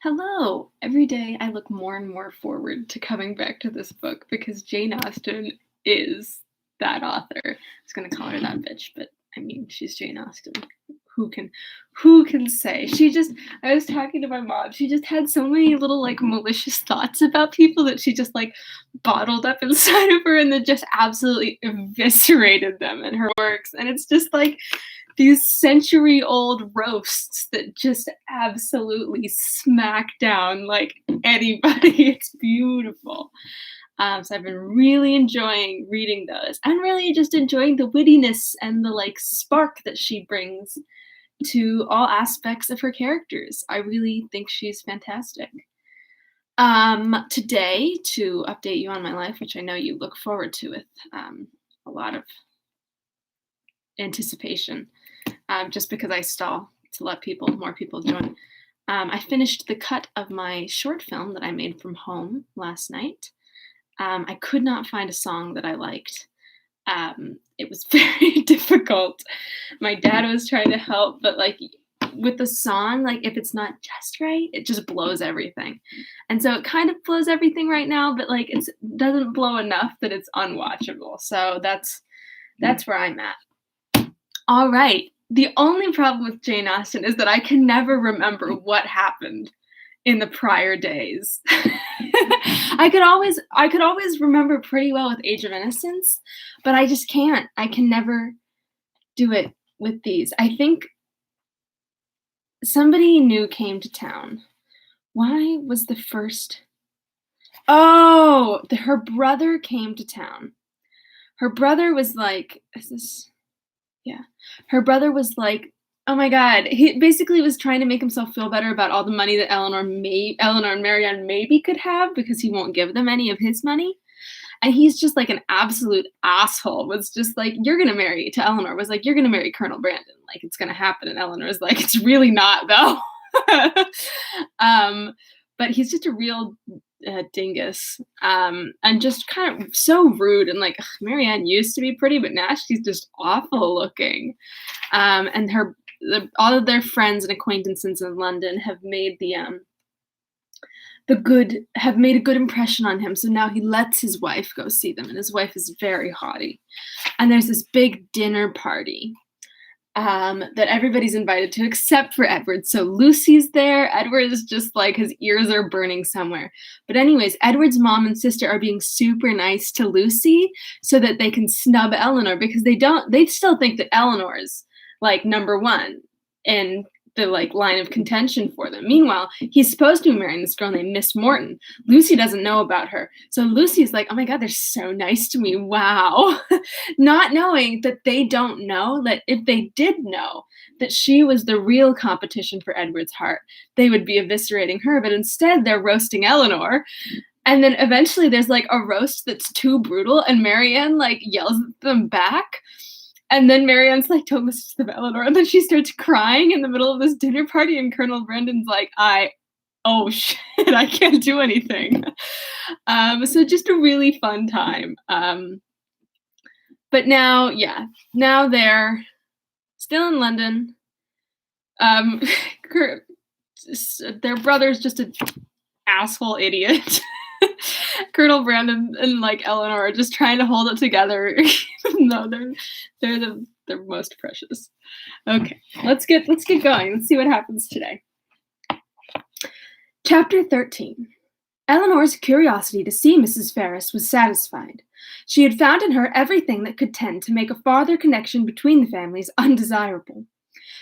Hello! Every day I look more and more forward to coming back to this book because Jane Austen is that author. I was gonna call her that bitch, but I mean she's Jane Austen. Who can who can say? I was talking to my mom, she just had so many little like malicious thoughts about people that she just like bottled up inside of her and then just absolutely eviscerated them in her works. And it's just like these century-old roasts that just absolutely smack down like anybody. It's beautiful. So I've been really enjoying reading those. I'm really just enjoying the wittiness and the like spark that she brings to all aspects of her characters. I really think she's fantastic. Today, to update you on my life, which I know you look forward to with a lot of anticipation, just because I stall to let more people join. I finished the cut of my short film that I made from home last night. I could not find a song that I liked. It was very difficult. My dad was trying to help, but like with the song, like if it's not just right, it just blows everything. And so it kind of blows everything right now, but like it doesn't blow enough that it's unwatchable. So that's where I'm at. All right. The only problem with Jane Austen is that I can never remember what happened in the prior days. I could always remember pretty well with Age of Innocence, but I just can't. I can never do it with these. I think somebody new came to town. Why was the first? Oh, her brother came to town. Her brother was like, is this? Yeah. Her brother was like, oh my God. He basically was trying to make himself feel better about all the money that Eleanor and Marianne maybe could have because he won't give them any of his money. And he's just like an absolute asshole. Was just like, you're gonna marry to Eleanor. Was like, you're gonna marry Colonel Brandon. Like it's gonna happen. And Eleanor's like, it's really not though. But he's just a real dingus, and just kind of so rude and like Marianne used to be pretty, but now she's just awful looking. And all of their friends and acquaintances in London have made have made a good impression on him. So now he lets his wife go see them, and his wife is very haughty. And there's this big dinner party that everybody's invited to except for Edward. So Lucy's there. Edward is just like his ears are burning somewhere. But anyways, Edward's mom and sister are being super nice to Lucy so that they can snub Eleanor because they still think that Eleanor's like number one in the like line of contention for them. Meanwhile, he's supposed to be marrying this girl named Miss Morton. Lucy doesn't know about her. So Lucy's like, oh my God, they're so nice to me. Wow. Not knowing that they don't know that if they did know that she was the real competition for Edward's heart, they would be eviscerating her. But instead they're roasting Eleanor. And then eventually there's like a roast that's too brutal and Marianne like yells at them back. And then Marianne's like, don't listen to them, Eleanor. And then she starts crying in the middle of this dinner party. And Colonel Brandon's like, oh shit, I can't do anything. So just a really fun time. But now they're still in London. Their brother's just an asshole idiot. Colonel Brandon and like Eleanor are just trying to hold it together, even though they're most precious. Okay, let's get going. Let's see what happens today. Chapter 13. Eleanor's curiosity to see Mrs. Ferris was satisfied. She had found in her everything that could tend to make a farther connection between the families undesirable.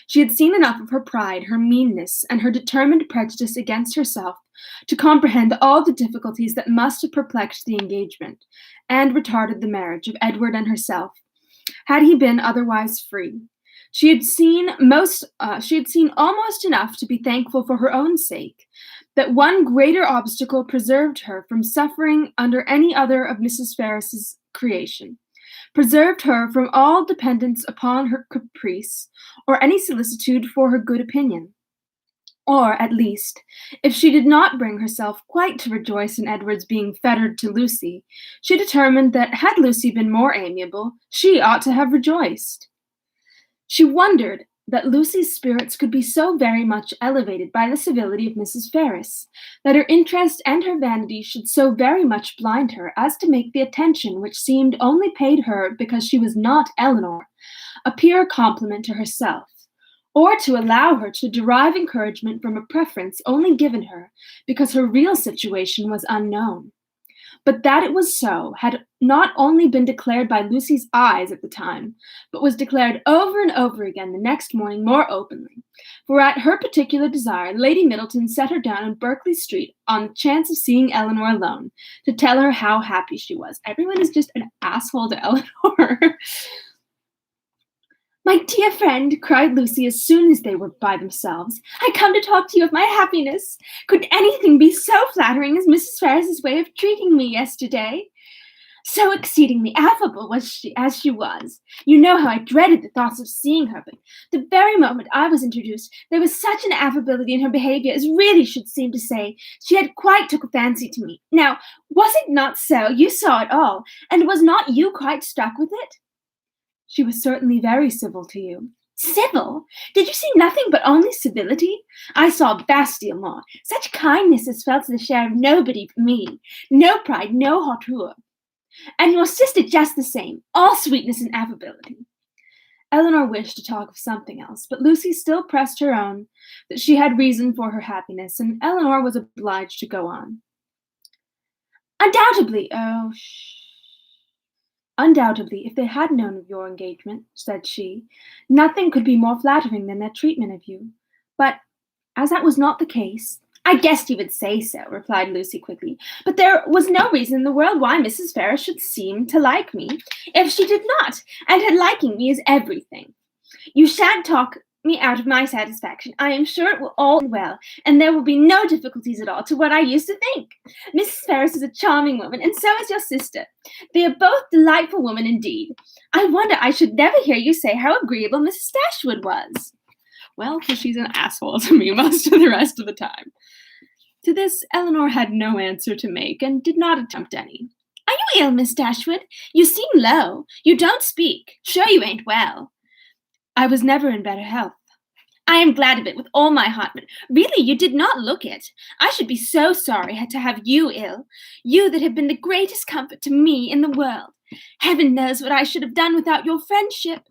She had seen enough of her pride, her meanness, and her determined prejudice against herself to comprehend all the difficulties that must have perplexed the engagement and retarded the marriage of Edward and herself, had he been otherwise free. She had seen almost enough to be thankful for her own sake, that one greater obstacle preserved her from suffering under any other of Mrs. Ferris's creation, preserved her from all dependence upon her caprice, or any solicitude for her good opinion. Or, at least, if she did not bring herself quite to rejoice in Edward's being fettered to Lucy, she determined that had Lucy been more amiable, she ought to have rejoiced. She wondered that Lucy's spirits could be so very much elevated by the civility of Mrs. Ferris, that her interest and her vanity should so very much blind her as to make the attention which seemed only paid her because she was not Eleanor appear a compliment to herself, or to allow her to derive encouragement from a preference only given her because her real situation was unknown. But that it was so had not only been declared by Lucy's eyes at the time, but was declared over and over again the next morning more openly. For at her particular desire, Lady Middleton set her down in Berkeley Street on the chance of seeing Eleanor alone, to tell her how happy she was. Everyone is just an asshole to Eleanor. "My dear friend," cried Lucy as soon as they were by themselves, "I come to talk to you of my happiness. Could anything be so flattering as Mrs. Ferris's way of treating me yesterday? So exceedingly affable was she, as she was. You know how I dreaded the thoughts of seeing her, but the very moment I was introduced, there was such an affability in her behaviour as really should seem to say she had quite took a fancy to me. Now, was it not so? You saw it all, and was not you quite struck with it?" "She was certainly very civil to you." "Civil? Did you see nothing but only civility? I saw a vast deal more. Such kindness as fell to the share of nobody but me. No pride, no hauteur. And your sister just the same, all sweetness and affability." Eleanor wished to talk of something else, but Lucy still pressed her own that she had reason for her happiness, and Eleanor was obliged to go on. "Undoubtedly, if they had known of your engagement," said she, "nothing could be more flattering than their treatment of you. But as that was not the case—" "I guessed you would say so," replied Lucy quickly. "But there was no reason in the world why Mrs. Ferris should seem to like me, if she did not, and her liking me is everything. You shan't talk me out of my satisfaction. I am sure it will all end well, and there will be no difficulties at all to what I used to think. Mrs. Ferris is a charming woman, and so is your sister. They are both delightful women indeed. I wonder I should never hear you say how agreeable Mrs. Dashwood was." Well, because she's an asshole to me most of the rest of the time. To this, Eleanor had no answer to make, and did not attempt any. "Are you ill, Miss Dashwood? You seem low. You don't speak. Sure you ain't well." "I was never in better health." "I am glad of it with all my heart, but really you did not look it. I should be so sorry to have you ill, you that have been the greatest comfort to me in the world. Heaven knows what I should have done without your friendship."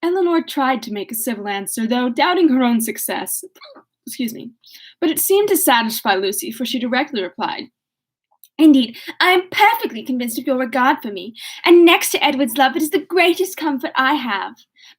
Eleanor tried to make a civil answer, though doubting her own success. But it seemed to satisfy Lucy, for she directly replied, "Indeed, I am perfectly convinced of your regard for me, and next to Edward's love, it is the greatest comfort I have.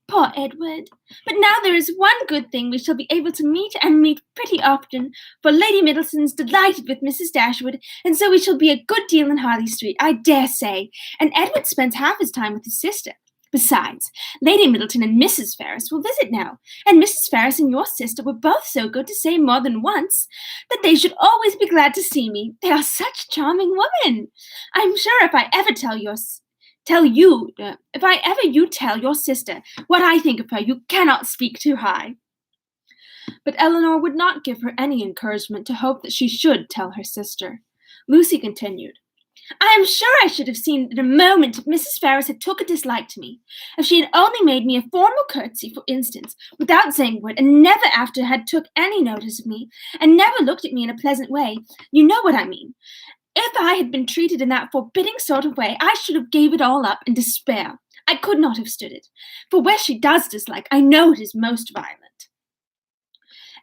Poor Edward! But now there is one good thing, we shall be able to meet and meet pretty often, for Lady Middleton's delighted with Mrs. Dashwood, and so we shall be a good deal in Harley Street, I dare say, and Edward spends half his time with his sister. Besides, Lady Middleton and Mrs. Ferris will visit now, and Mrs. Ferris and your sister were both so good to say more than once that they should always be glad to see me. They are such charming women. I'm sure if I ever tell you tell your sister what I think of her, you cannot speak too high." But Eleanor would not give her any encouragement to hope that she should tell her sister. Lucy continued, "I am sure I should have seen in a moment if Mrs. Ferris had took a dislike to me. If she had only made me a formal curtsy, for instance, without saying a word, and never after had took any notice of me, and never looked at me in a pleasant way, you know what I mean. If I had been treated in that forbidding sort of way, I should have gave it all up in despair. I could not have stood it, for where she does dislike, I know it is most violent."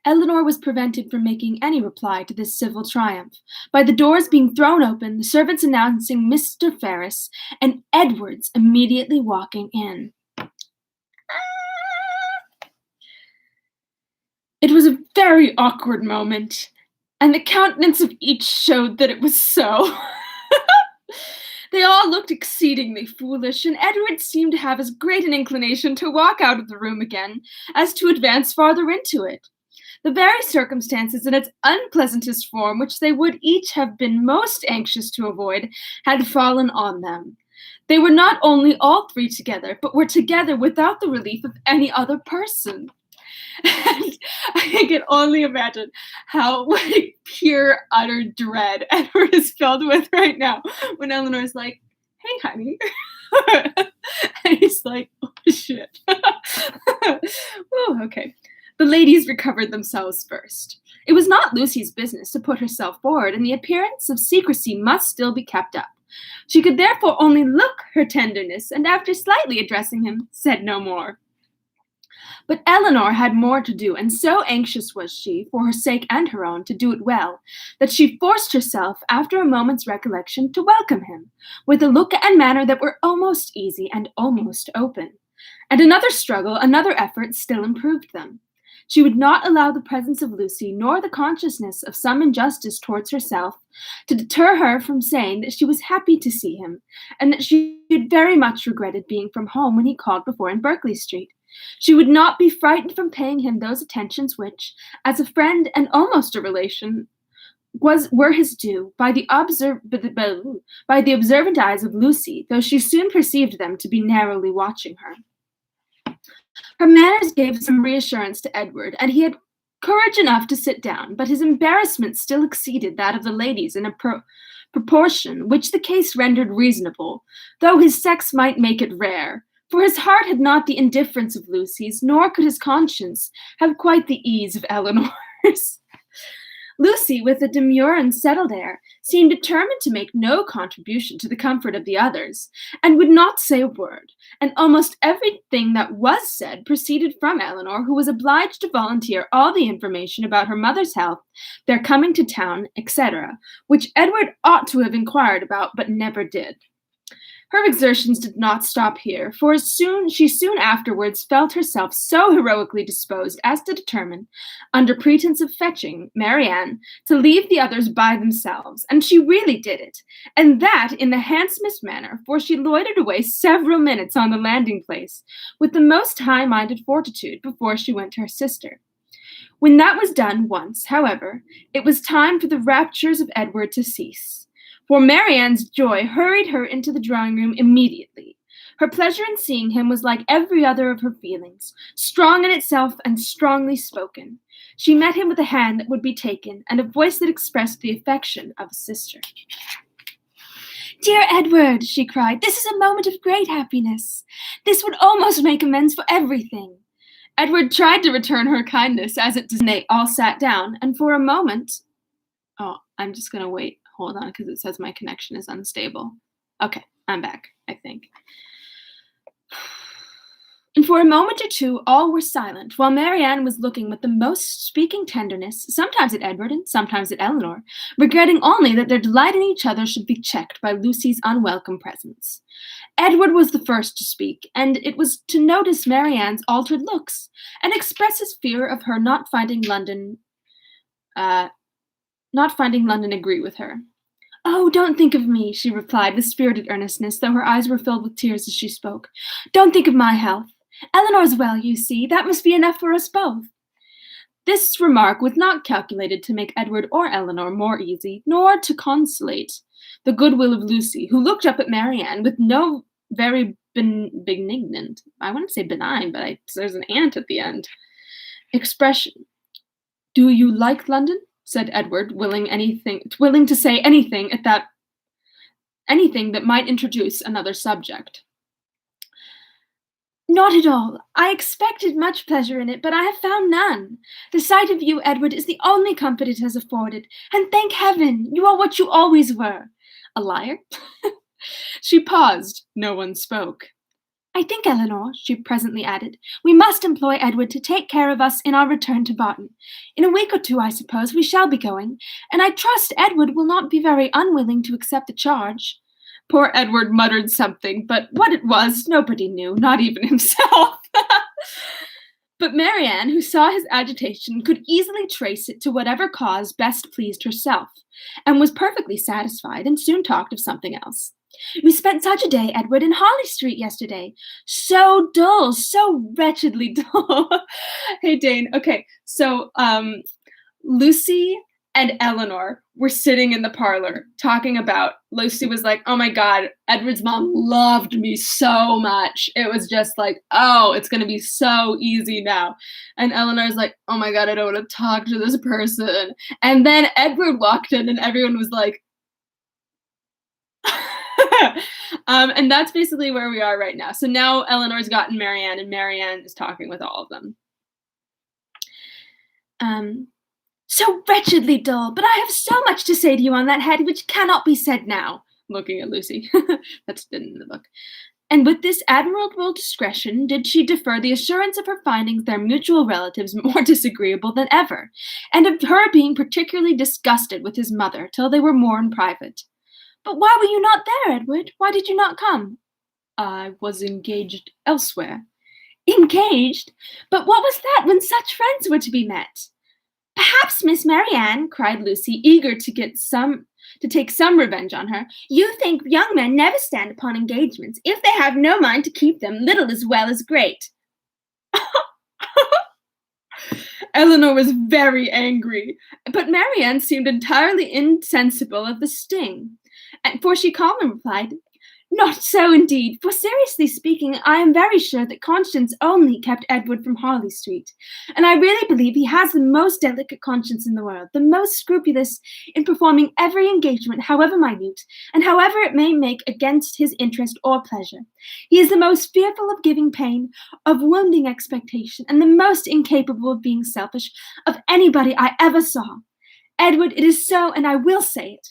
Eleanor was prevented from making any reply to this civil triumph by the doors being thrown open, the servants announcing Mr. Ferris, and Edward's immediately walking in. It was a very awkward moment, and the countenance of each showed that it was so. They all looked exceedingly foolish, and Edward seemed to have as great an inclination to walk out of the room again as to advance farther into it. The very circumstances in its unpleasantest form, which they would each have been most anxious to avoid, had fallen on them. They were not only all three together, but were together without the relief of any other person. And I can only imagine how pure, utter dread Edward is filled with right now when Eleanor's like, "Hey, honey." And he's like, oh shit. Oh, okay. The ladies recovered themselves first. It was not Lucy's business to put herself forward, and the appearance of secrecy must still be kept up. She could therefore only look her tenderness, and after slightly addressing him, said no more. But Eleanor had more to do, and so anxious was she, for her sake and her own, to do it well, that she forced herself, after a moment's recollection, to welcome him, with a look and manner that were almost easy and almost open. And another struggle, another effort, still improved them. She would not allow the presence of Lucy, nor the consciousness of some injustice towards herself, to deter her from saying that she was happy to see him, and that she had very much regretted being from home when he called before in Berkeley Street. She would not be frightened from paying him those attentions which, as a friend and almost a relation, were his due by the observant eyes of Lucy, though she soon perceived them to be narrowly watching her. Her manners gave some reassurance to Edward, and he had courage enough to sit down, but his embarrassment still exceeded that of the ladies in a proportion which the case rendered reasonable, though his sex might make it rare. For his heart had not the indifference of Lucy's, nor could his conscience have quite the ease of Eleanor's. Lucy, with a demure and settled air, seemed determined to make no contribution to the comfort of the others, and would not say a word, and almost everything that was said proceeded from Eleanor, who was obliged to volunteer all the information about her mother's health, their coming to town, etc., which Edward ought to have inquired about, but never did. Her exertions did not stop here, for she soon afterwards felt herself so heroically disposed as to determine, under pretence of fetching Marianne, to leave the others by themselves, and she really did it, and that in the handsomest manner, for she loitered away several minutes on the landing-place, with the most high-minded fortitude, before she went to her sister. When that was done once, however, it was time for the raptures of Edward to cease. For Marianne's joy hurried her into the drawing-room immediately. Her pleasure in seeing him was like every other of her feelings, strong in itself and strongly spoken. She met him with a hand that would be taken, and a voice that expressed the affection of a sister. "Dear Edward," she cried, "this is a moment of great happiness. This would almost make amends for everything." Edward tried to return her kindness, as it did. They all sat down, and for a moment... Oh, I'm just going to wait. Hold on, because it says my connection is unstable. Okay, I'm back, I think. And for a moment or two, all were silent, while Marianne was looking with the most speaking tenderness, sometimes at Edward and sometimes at Eleanor, regretting only that their delight in each other should be checked by Lucy's unwelcome presence. Edward was the first to speak, and it was to notice Marianne's altered looks, and express his fear of her not finding London agree with her. "Oh, don't think of me," she replied with spirited earnestness, though her eyes were filled with tears as she spoke. "Don't think of my health. Eleanor's well, you see. That must be enough for us both." This remark was not calculated to make Edward or Eleanor more easy, nor to consolate the goodwill of Lucy, who looked up at Marianne with no very benignant, I wouldn't say benign, but there's an ant at the end, expression. "Do you like London?" said Edward, willing to say anything that might introduce another subject. "Not at all. I expected much pleasure in it, but I have found none. The sight of you, Edward, is the only comfort it has afforded, and thank heaven, you are what you always were." A liar? She paused. No one spoke. "I think, Eleanor," she presently added, "we must employ Edward to take care of us in our return to Barton. In a week or two, I suppose, we shall be going, and I trust Edward will not be very unwilling to accept the charge." Poor Edward muttered something, but what it was, nobody knew, not even himself. But Marianne, who saw his agitation, could easily trace it to whatever cause best pleased herself, and was perfectly satisfied, and soon talked of something else. "We spent such a day, Edward, in Harley Street yesterday. So dull, so wretchedly dull." Hey, Dane. Okay, so Lucy and Eleanor were sitting in the parlor talking about, Lucy was like, "Oh my God, Edward's mom loved me so much. It was just like, oh, it's going to be so easy now." And Eleanor's like, "Oh my God, I don't want to talk to this person." And then Edward walked in and everyone was like, And that's basically where we are right now. So now Eleanor's gotten Marianne, and Marianne is talking with all of them. Um, so wretchedly dull, but I have so much to say to you on that head which cannot be said now. Looking at Lucy. That's been in the book. And with this admirable discretion did she defer the assurance of her finding their mutual relatives more disagreeable than ever, and of her being particularly disgusted with his mother till they were more in private. But why were you not there, Edward? Why did you not come? I was engaged elsewhere. Engaged? But what was that when such friends were to be met? Perhaps, Miss Marianne, cried Lucy, eager to take some revenge on her, you think young men never stand upon engagements, if they have no mind to keep them, little as well as great. Eleanor was very angry, but Marianne seemed entirely insensible of the sting, for she calmly replied, not so, indeed, for seriously speaking, I am very sure that conscience only kept Edward from Harley Street, and I really believe he has the most delicate conscience in the world, the most scrupulous in performing every engagement, however minute, and however it may make against his interest or pleasure. He is the most fearful of giving pain, of wounding expectation, and the most incapable of being selfish of anybody I ever saw. Edward, it is so, and I will say it.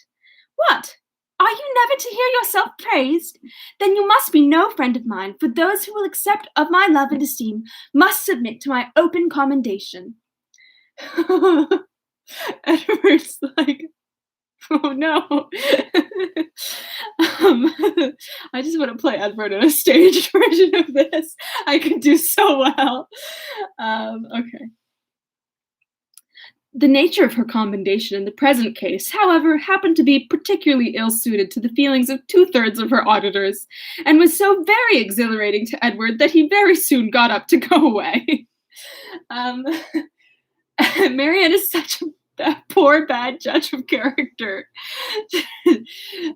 What? Are you never to hear yourself praised? Then you must be no friend of mine, for those who will accept of my love and esteem must submit to my open commendation. Edward's like, oh no. I just want to play Edward in a stage version of this. I could do so well. Okay. The nature of her commendation in the present case, however, happened to be particularly ill-suited to the feelings of 2/3 of her auditors, and was so very exhilarating to Edward that he very soon got up to go away. Marianne is such a poor, bad judge of character.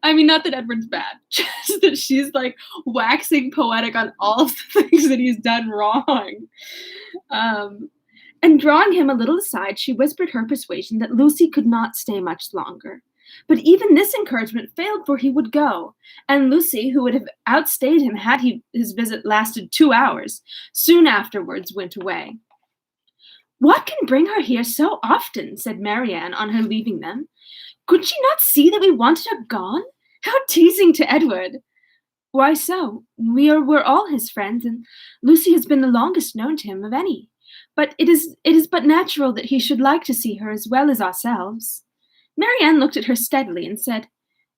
I mean, not that Edward's bad, just that she's like waxing poetic on all of the things that he's done wrong. And drawing him a little aside, she whispered her persuasion that Lucy could not stay much longer. But even this encouragement failed, for he would go, and Lucy, who would have outstayed him had his visit lasted 2 hours, soon afterwards went away. What can bring her here so often? Said Marianne on her leaving them. Could she not see that we wanted her gone? How teasing to Edward! Why so? We're all his friends, and Lucy has been the longest known to him of any. But it is but natural that he should like to see her as well as ourselves. Marianne looked at her steadily and said,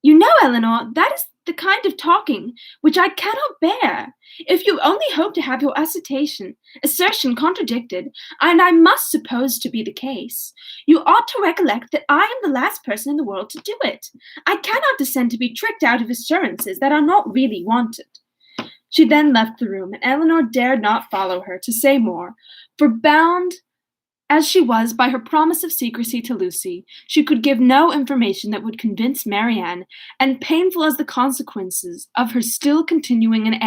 You know, Eleanor, that is the kind of talking which I cannot bear. If you only hope to have your assertion contradicted, and I must suppose to be the case, you ought to recollect that I am the last person in the world to do it. I cannot descend to be tricked out of assurances that are not really wanted. She then left the room, and Eleanor dared not follow her to say more, for bound as she was by her promise of secrecy to Lucy, she could give no information that would convince Marianne, and painful as the consequences of her still continuing in an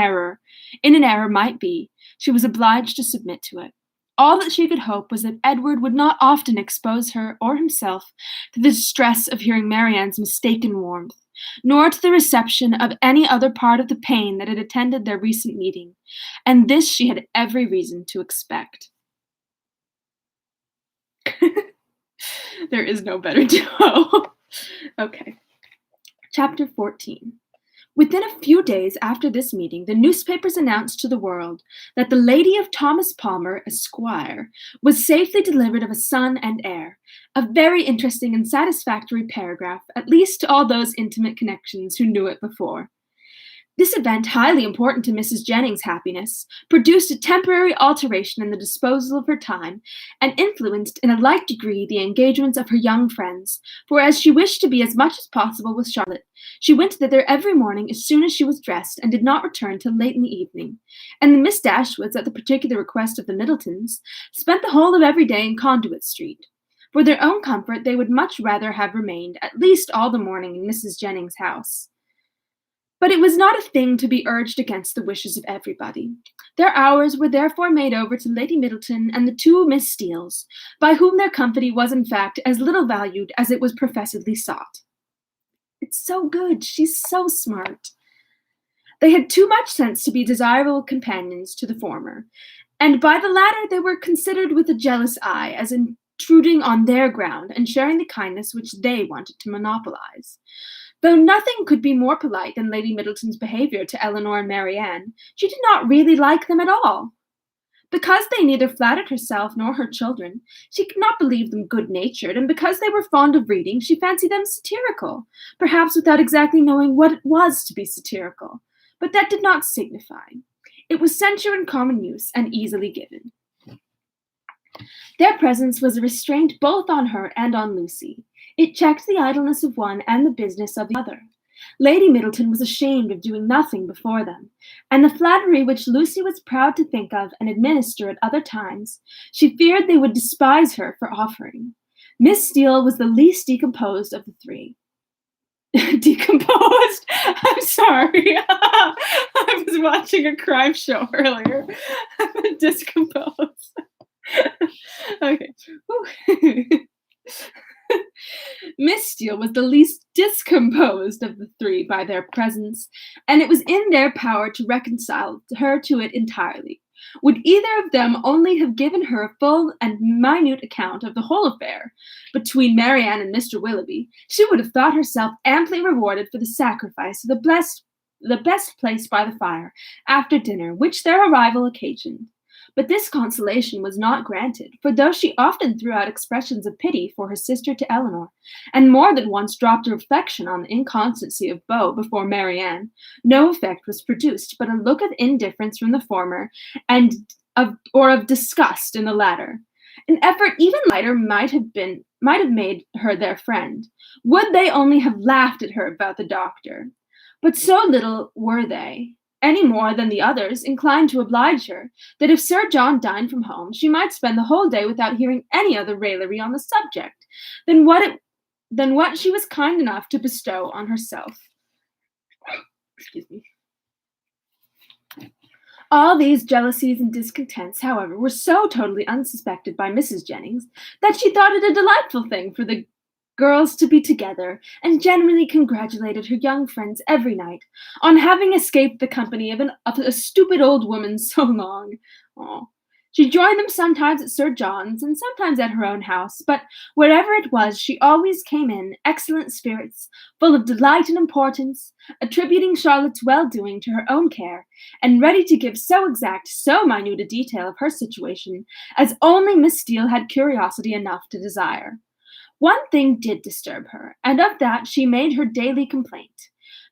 error might be, she was obliged to submit to it. All that she could hope was that Edward would not often expose her or himself to the distress of hearing Marianne's mistaken warmth, nor to the reception of any other part of the pain that had attended their recent meeting, and this she had every reason to expect. There is no better duo. Okay. Chapter 14. Within a few days after this meeting, the newspapers announced to the world that the lady of Thomas Palmer, Esquire, was safely delivered of a son and heir, a very interesting and satisfactory paragraph, at least to all those intimate connections who knew it before. This event, highly important to Mrs. Jennings' happiness, produced a temporary alteration in the disposal of her time, and influenced in a like degree the engagements of her young friends, for as she wished to be as much as possible with Charlotte, she went thither every morning as soon as she was dressed, and did not return till late in the evening, and the Miss Dashwoods, at the particular request of the Middletons, spent the whole of every day in Conduit Street. For their own comfort, they would much rather have remained at least all the morning in Mrs. Jennings' house. But it was not a thing to be urged against the wishes of everybody. Their hours were therefore made over to Lady Middleton and the two Miss Steeles, by whom their company was in fact as little valued as it was professedly sought. It's so good. She's so smart. They had too much sense to be desirable companions to the former, and by the latter they were considered with a jealous eye as intruding on their ground and sharing the kindness which they wanted to monopolize. Though nothing could be more polite than Lady Middleton's behaviour to Eleanor and Marianne, she did not really like them at all. Because they neither flattered herself nor her children, she could not believe them good natured, and because they were fond of reading, she fancied them satirical, perhaps without exactly knowing what it was to be satirical. But that did not signify. It was censure in common use and easily given. Their presence was a restraint both on her and on Lucy. It checked the idleness of one and the business of the other. Lady Middleton was ashamed of doing nothing before them, and the flattery which Lucy was proud to think of and administer at other times, she feared they would despise her for offering. Miss Steele was the least decomposed of the three. Decomposed? I'm sorry. I was watching a crime show earlier. Discomposed. Okay. Miss Steele was the least discomposed of the three by their presence, and it was in their power to reconcile her to it entirely. Would either of them only have given her a full and minute account of the whole affair between Marianne and Mr. Willoughby, she would have thought herself amply rewarded for the sacrifice of the best place by the fire after dinner which their arrival occasioned. But this consolation was not granted, for though she often threw out expressions of pity for her sister to Eleanor, and more than once dropped a reflection on the inconstancy of Beau before Marianne, no effect was produced but a look of indifference from the former, and of disgust in the latter. An effort even lighter might have made her their friend. Would they only have laughed at her about the doctor? But so little were they, any more than the others, inclined to oblige her, that if Sir John dined from home, she might spend the whole day without hearing any other raillery on the subject than what she was kind enough to bestow on herself. Excuse me. All these jealousies and discontents, however, were so totally unsuspected by Mrs. Jennings that she thought it a delightful thing for the girls to be together, and generally congratulated her young friends every night on having escaped the company of a stupid old woman so long. Oh. She joined them sometimes at Sir John's and sometimes at her own house, but wherever it was, she always came in excellent spirits, full of delight and importance, attributing Charlotte's well-doing to her own care, and ready to give so exact, so minute a detail of her situation as only Miss Steele had curiosity enough to desire. One thing did disturb her, and of that she made her daily complaint.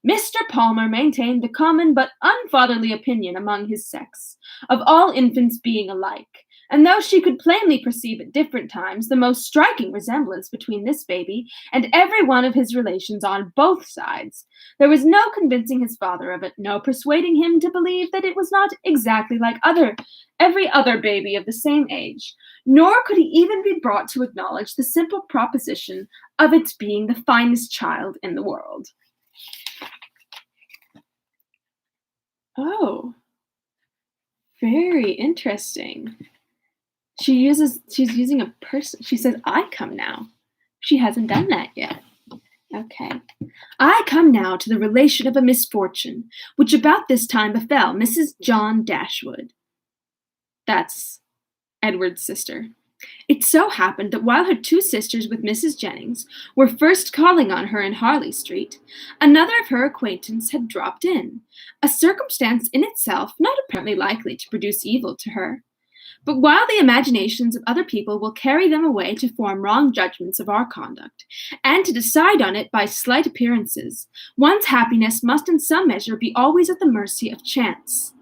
Mr. Palmer maintained the common but unfatherly opinion among his sex, of all infants being alike, and though she could plainly perceive at different times the most striking resemblance between this baby and every one of his relations on both sides, there was no convincing his father of it, no persuading him to believe that it was not exactly like every other baby of the same age, nor could he even be brought to acknowledge the simple proposition of its being the finest child in the world. Oh, very interesting. She's using a person. She says, I come now. She hasn't done that yet. Okay. I come now to the relation of a misfortune, which about this time befell Mrs. John Dashwood. That's Edward's sister. It so happened that while her two sisters with Mrs. Jennings were first calling on her in Harley Street, another of her acquaintance had dropped in, a circumstance in itself not apparently likely to produce evil to her. But while the imaginations of other people will carry them away to form wrong judgments of our conduct, and to decide on it by slight appearances, one's happiness must in some measure be always at the mercy of chance.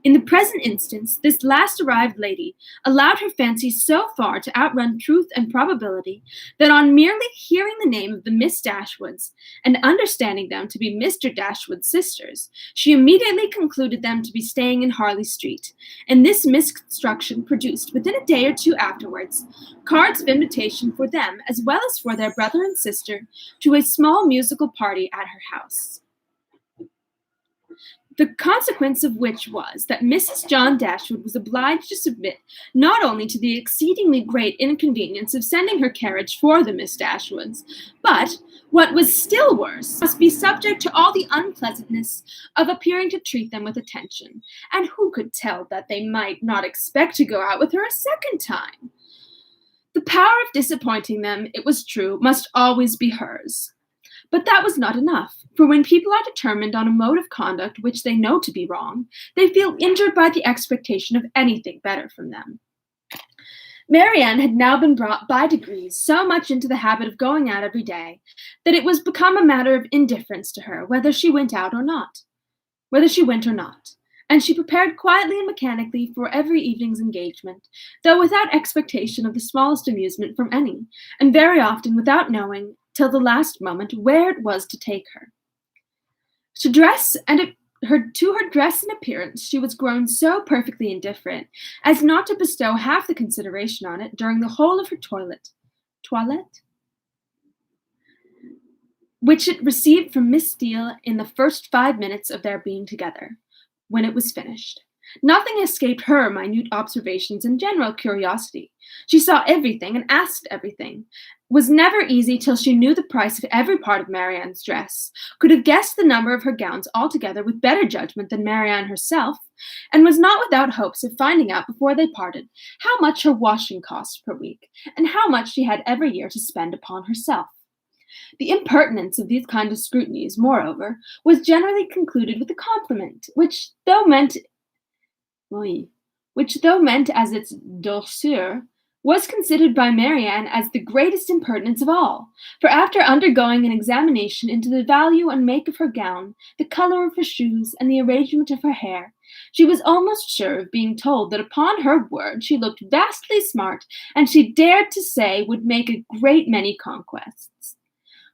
In the present instance, this last arrived lady allowed her fancy so far to outrun truth and probability that on merely hearing the name of the Miss Dashwoods, and understanding them to be Mr. Dashwood's sisters, she immediately concluded them to be staying in Harley Street, and this misconstruction produced within a day or two afterwards cards of invitation for them as well as for their brother and sister to a small musical party at her house. The consequence of which was that Mrs. John Dashwood was obliged to submit not only to the exceedingly great inconvenience of sending her carriage for the Miss Dashwoods, but, what was still worse, must be subject to all the unpleasantness of appearing to treat them with attention, and who could tell that they might not expect to go out with her a second time? The power of disappointing them, it was true, must always be hers. But that was not enough, for when people are determined on a mode of conduct which they know to be wrong, they feel injured by the expectation of anything better from them. Marianne had now been brought by degrees so much into the habit of going out every day that it was become a matter of indifference to her whether she went or not, and she prepared quietly and mechanically for every evening's engagement, though without expectation of the smallest amusement from any, and very often without knowing till the last moment where it was to take her. To her dress and appearance she was grown so perfectly indifferent as not to bestow half the consideration on it during the whole of her toilette, which it received from Miss Steele in the first 5 minutes of their being together, when it was finished. Nothing escaped her minute observations and general curiosity. She saw everything and asked everything, was never easy till she knew the price of every part of Marianne's dress, could have guessed the number of her gowns altogether with better judgment than Marianne herself, and was not without hopes of finding out before they parted how much her washing cost per week, and how much she had every year to spend upon herself. The impertinence of these kind of scrutinies, moreover, was generally concluded with a compliment, which, though meant as its douceur, was considered by Marianne as the greatest impertinence of all, for after undergoing an examination into the value and make of her gown, the color of her shoes, and the arrangement of her hair, she was almost sure of being told that upon her word she looked vastly smart, and she dared to say would make a great many conquests.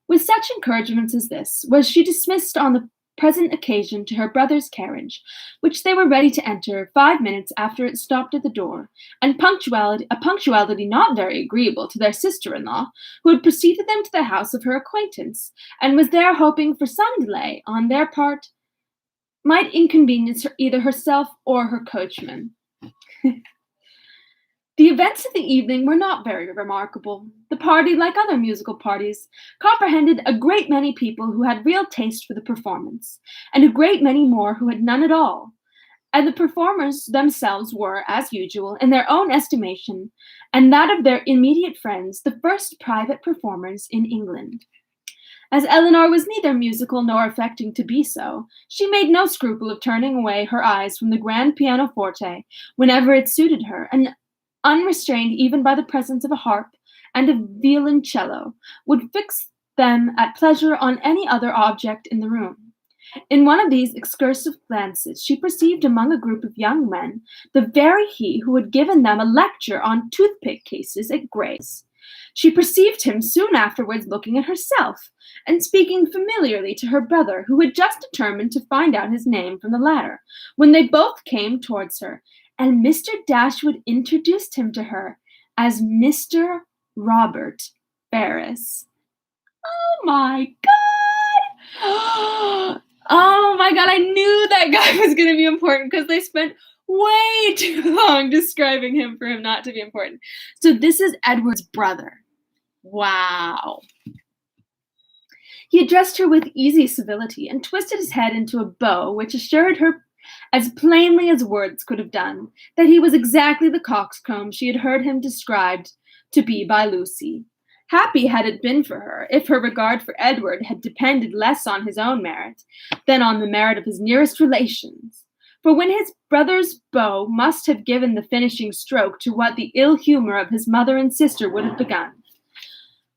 With such encouragements as this, was she dismissed on the present occasion to her brother's carriage, which they were ready to enter 5 minutes after it stopped at the door, and a punctuality not very agreeable to their sister-in-law, who had preceded them to the house of her acquaintance, and was there hoping for some delay on their part might inconvenience either herself or her coachman. The events of the evening were not very remarkable. The party, like other musical parties, comprehended a great many people who had real taste for the performance, and a great many more who had none at all. And the performers themselves were, as usual, in their own estimation, and that of their immediate friends, the first private performers in England. As Eleanor was neither musical nor affecting to be so, she made no scruple of turning away her eyes from the grand pianoforte whenever it suited her, and unrestrained even by the presence of a harp and a violoncello, would fix them at pleasure on any other object in the room. In one of these excursive glances she perceived among a group of young men the very he who had given them a lecture on toothpick cases at Gray's. She perceived him soon afterwards looking at herself, and speaking familiarly to her brother, who had just determined to find out his name from the latter, when they both came towards her, and Mr. Dashwood introduced him to her as Mr. Robert Ferrars. Oh my God! Oh my God, I knew that guy was going to be important because they spent way too long describing him for him not to be important. So this is Edward's brother. Wow. He addressed her with easy civility and twisted his head into a bow which assured her as plainly as words could have done that he was exactly the coxcomb she had heard him described to be by Lucy. Happy had it been for her if her regard for Edward had depended less on his own merit than on the merit of his nearest relations. For when his brother's bow must have given the finishing stroke to what the ill humor of his mother and sister would have begun.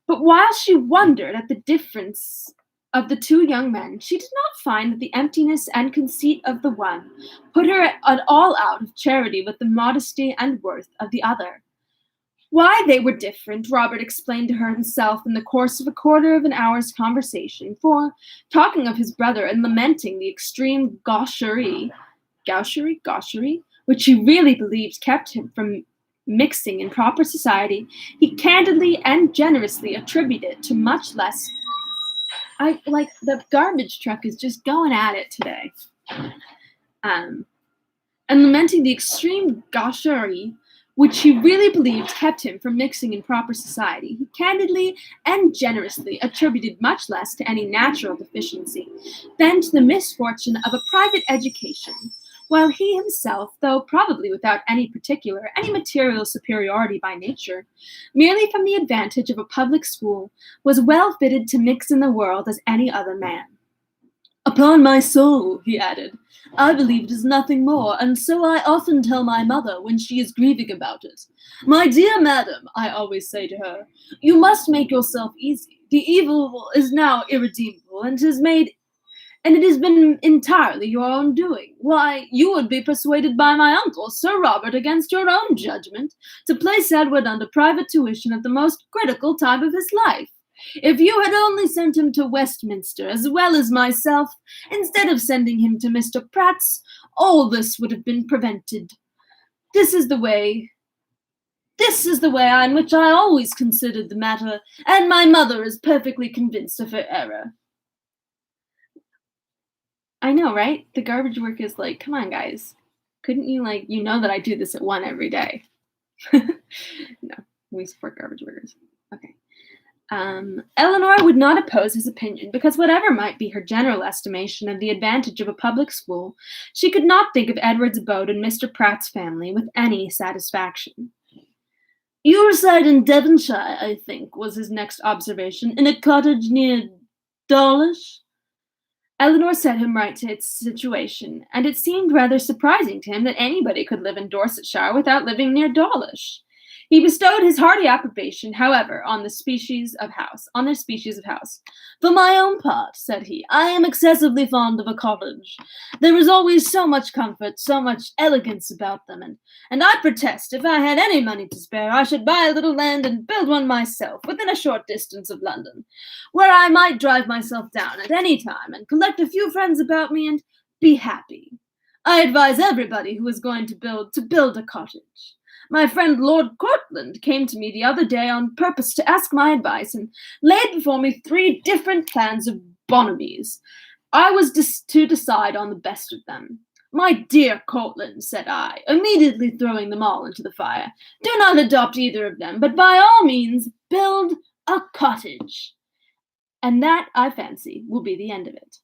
But while she wondered at the difference of the two young men, she did not find that the emptiness and conceit of the one put her at all out of charity with the modesty and worth of the other. Why they were different, Robert explained to her himself in the course of a quarter of an hour's conversation, for, talking of his brother and lamenting the extreme gaucherie, which he really believed kept him from mixing in proper society, he candidly and generously attributed it to much less. The garbage truck is just going at it today. um, and lamenting the extreme gaucherie which he really believed kept him from mixing in proper society. He candidly and generously attributed much less to any natural deficiency than to the misfortune of a private education, while he himself, though probably without any material superiority by nature, merely from the advantage of a public school, was well fitted to mix in the world as any other man. Upon my soul, he added, I believe it is nothing more, and so I often tell my mother when she is grieving about it. My dear madam, I always say to her, you must make yourself easy. The evil is now irredeemable, and it has been entirely your own doing. Why, you would be persuaded by my uncle, Sir Robert, against your own judgment, to place Edward under private tuition at the most critical time of his life. If you had only sent him to Westminster as well as myself, instead of sending him to Mr. Pratt's, all this would have been prevented. This is the way in which I always considered the matter, and my mother is perfectly convinced of her error. I know, right? The garbage work is like, come on, guys. Couldn't you, you know that I do this at 1 every day. No, we support garbage workers. Okay. Eleanor would not oppose his opinion, because whatever might be her general estimation of the advantage of a public school, she could not think of Edward's abode in Mr. Pratt's family with any satisfaction. You reside in Devonshire, I think, was his next observation, in a cottage near Dawlish? Eleanor set him right to its situation, and it seemed rather surprising to him that anybody could live in Dorsetshire without living near Dawlish. He bestowed his hearty approbation, however, on their species of house. For my own part, said he, I am excessively fond of a cottage. There is always so much comfort, so much elegance about them, and I protest, if I had any money to spare, I should buy a little land and build one myself, within a short distance of London, where I might drive myself down at any time, and collect a few friends about me, and be happy. I advise everybody who is going to build a cottage. My friend Lord Courtland came to me the other day on purpose to ask my advice, and laid before me 3 different plans of Bonnaby's. I was to decide on the best of them. My dear Courtland, said I, immediately throwing them all into the fire, do not adopt either of them, but by all means build a cottage. And that, I fancy, will be the end of it.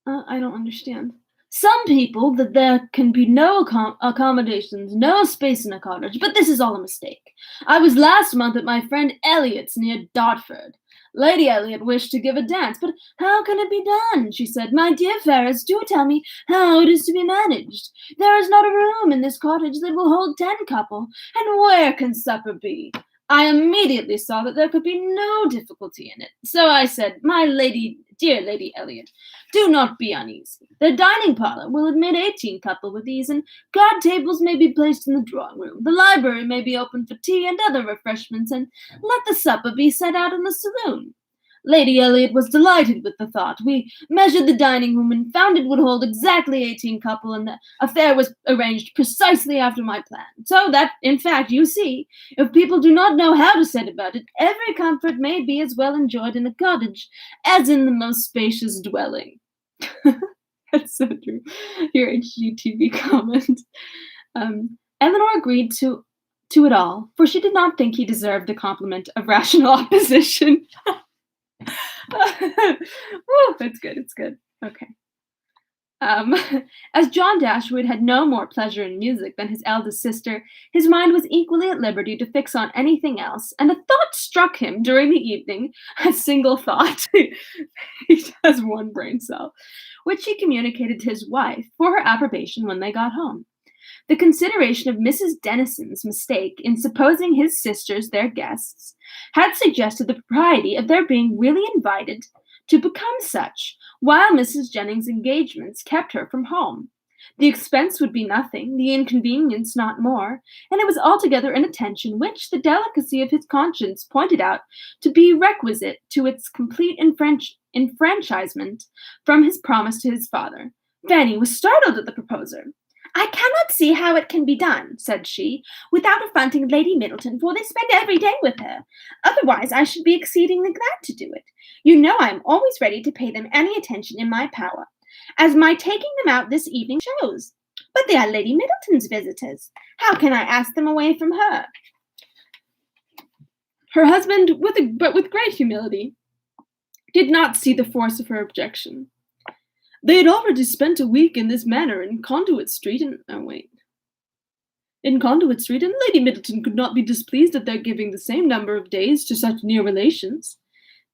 I don't understand. Some people that there can be no accommodations, no space in a cottage, but this is all a mistake. I was last month at my friend Elliot's near Dartford. Lady Elliot wished to give a dance, but how can it be done? She said, My dear Ferris, do tell me how it is to be managed. There is not a room in this cottage that will hold 10 couple, and where can supper be? I immediately saw that there could be no difficulty in it. So I said, dear Lady Elliot, do not be uneasy. The dining parlour will admit 18 couple with ease, and card tables may be placed in the drawing room. The library may be open for tea and other refreshments, and let the supper be set out in the saloon. Lady Elliot was delighted with the thought. We measured the dining room and found it would hold exactly 18 couple, and the affair was arranged precisely after my plan. So that, in fact, you see, if people do not know how to set about it, every comfort may be as well enjoyed in a cottage as in the most spacious dwelling. That's so true. Your HGTV comment. Eleanor agreed to it all, for she did not think he deserved the compliment of rational opposition. Woo, that's good. It's good. Okay. As John Dashwood had no more pleasure in music than his eldest sister, his mind was equally at liberty to fix on anything else, and a thought struck him during the evening, a single thought. He has one brain cell, which he communicated to his wife for her approbation when they got home. The consideration of Mrs. Dennison's mistake in supposing his sisters their guests had suggested the propriety of their being really invited to become such, while Mrs. Jennings's engagements kept her from home. The expense would be nothing, the inconvenience not more, and it was altogether an attention which the delicacy of his conscience pointed out to be requisite to its complete enfranchisement from his promise to his father. Fanny was startled at the proposer. I cannot see how it can be done, said she, without affronting Lady Middleton, for they spend every day with her. Otherwise I should be exceedingly glad to do it. You know I am always ready to pay them any attention in my power. as my taking them out this evening shows. But they are Lady Middleton's visitors. How can I ask them away from her? Her husband, with great humility, did not see the force of her objection. They had already spent a week in this manner in Conduit Street, in Conduit Street, and Lady Middleton could not be displeased at their giving the same number of days to such near relations.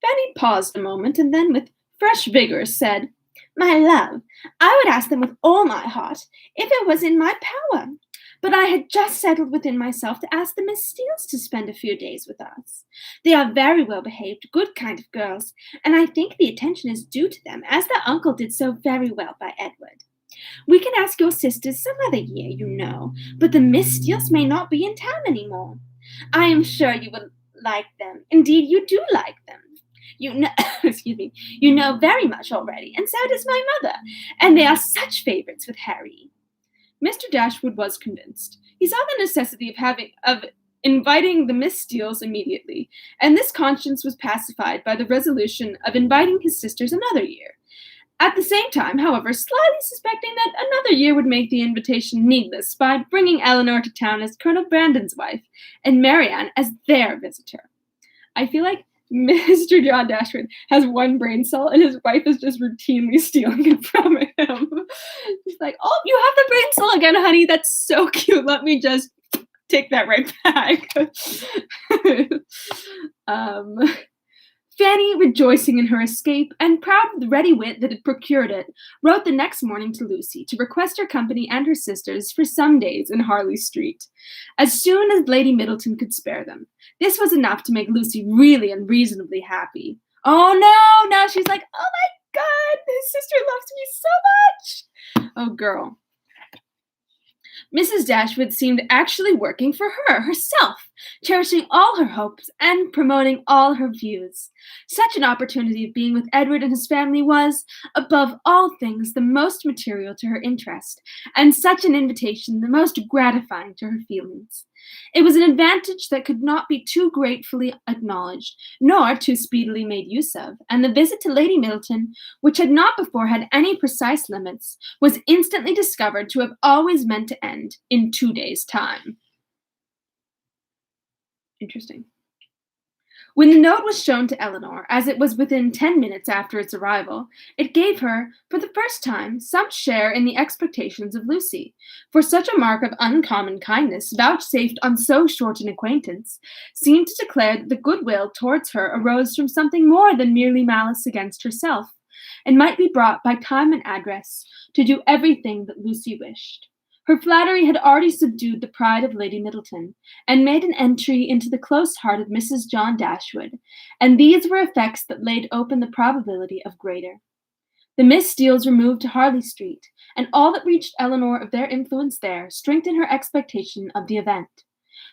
Fanny paused a moment, and then, with fresh vigour, said, "My love, I would ask them with all my heart, if it was in my power. But I had just settled within myself to ask the Miss Steeles to spend a few days with us. They are very well behaved, good kind of girls, and I think the attention is due to them, as their uncle did so very well by Edward. We can ask your sisters some other year, you know, but the Miss Steeles may not be in town any more. I am sure you will like them. Indeed, you do like them. You know, excuse me, you know very much already, and so does my mother, and they are such favorites with Harry." Mr. Dashwood was convinced. He saw the necessity of inviting the Miss Steeles immediately, and this conscience was pacified by the resolution of inviting his sisters another year. At the same time, however, slyly suspecting that another year would make the invitation needless by bringing Eleanor to town as Colonel Brandon's wife, and Marianne as their visitor. I feel like Mr. John Dashwood has one brain cell, and his wife is just routinely stealing it from him. He's like, "Oh, you have the brain cell again, honey. That's so cute. Let me just take that right back." Fanny, rejoicing in her escape, and proud of the ready wit that had procured it, wrote the next morning to Lucy to request her company and her sisters for some days in Harley Street, as soon as Lady Middleton could spare them. This was enough to make Lucy really unreasonably happy. Oh no! Now she's like, "Oh my God, his sister loves me so much!" Oh, girl. Mrs. Dashwood seemed actually working for her herself, cherishing all her hopes and promoting all her views. Such an opportunity of being with Edward and his family was, above all things, the most material to her interest, and such an invitation the most gratifying to her feelings. It was an advantage that could not be too gratefully acknowledged, nor too speedily made use of, and the visit to Lady Middleton, which had not before had any precise limits, was instantly discovered to have always meant to end in 2 days' time. Interesting. When the note was shown to Eleanor, as it was within 10 minutes after its arrival, it gave her, for the first time, some share in the expectations of Lucy, for such a mark of uncommon kindness, vouchsafed on so short an acquaintance, seemed to declare that the goodwill towards her arose from something more than merely malice against herself, and might be brought by time and address to do everything that Lucy wished. Her flattery had already subdued the pride of Lady Middleton, and made an entry into the close-hearted Mrs. John Dashwood, and these were effects that laid open the probability of greater. The Miss Steeles removed to Harley Street, and all that reached Eleanor of their influence there strengthened her expectation of the event.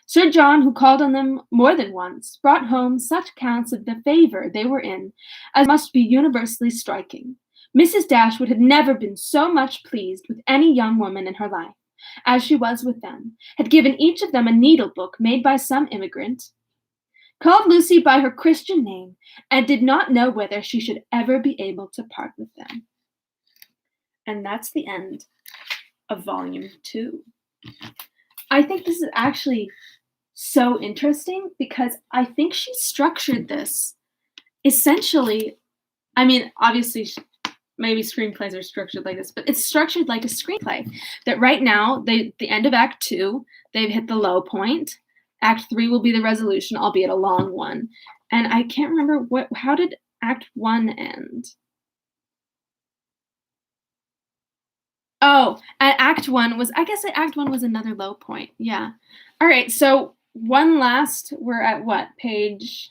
Sir John, who called on them more than once, brought home such accounts of the favour they were in as must be universally striking. Mrs. Dashwood had never been so much pleased with any young woman in her life as she was with them, had given each of them a needle-book made by some immigrant, called Lucy by her Christian name, and did not know whether she should ever be able to part with them. And that's the end of Volume 2. I think this is actually so interesting because I think she structured this essentially, I mean, obviously maybe screenplays are structured like this, but it's structured like a screenplay. That right now, the end of Act 2, they've hit the low point. Act 3 will be the resolution, albeit a long one. And I can't remember how did Act 1 end? Oh, at Act 1 was, I guess Act 1 was another low point. Yeah. All right, so we're at what? Page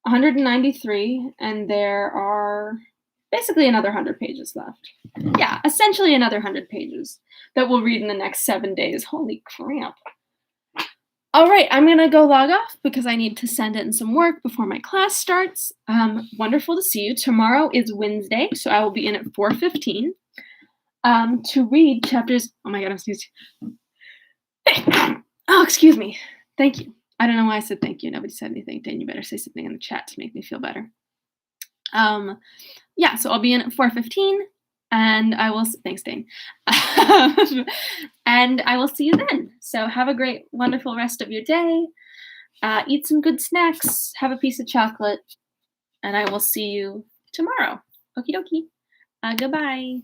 193, and there are basically another 100 pages left. Yeah, essentially another 100 pages that we'll read in the next 7 days. Holy crap. All right, I'm going to go log off because I need to send in some work before my class starts. Wonderful to see you. Tomorrow is Wednesday, so I will be in at 4:15 to read chapters. Oh my God, I'm sneezing. Oh, excuse me. Thank you. I don't know why I said thank you. Nobody said anything. Dan, you better say something in the chat to make me feel better. Yeah, so I'll be in at 4:15, And I will thanks, Dane. Um, and I will see you then. So have a great, wonderful rest of your day. Eat some good snacks. Have a piece of chocolate. And I will see you tomorrow. Okie dokie. Goodbye.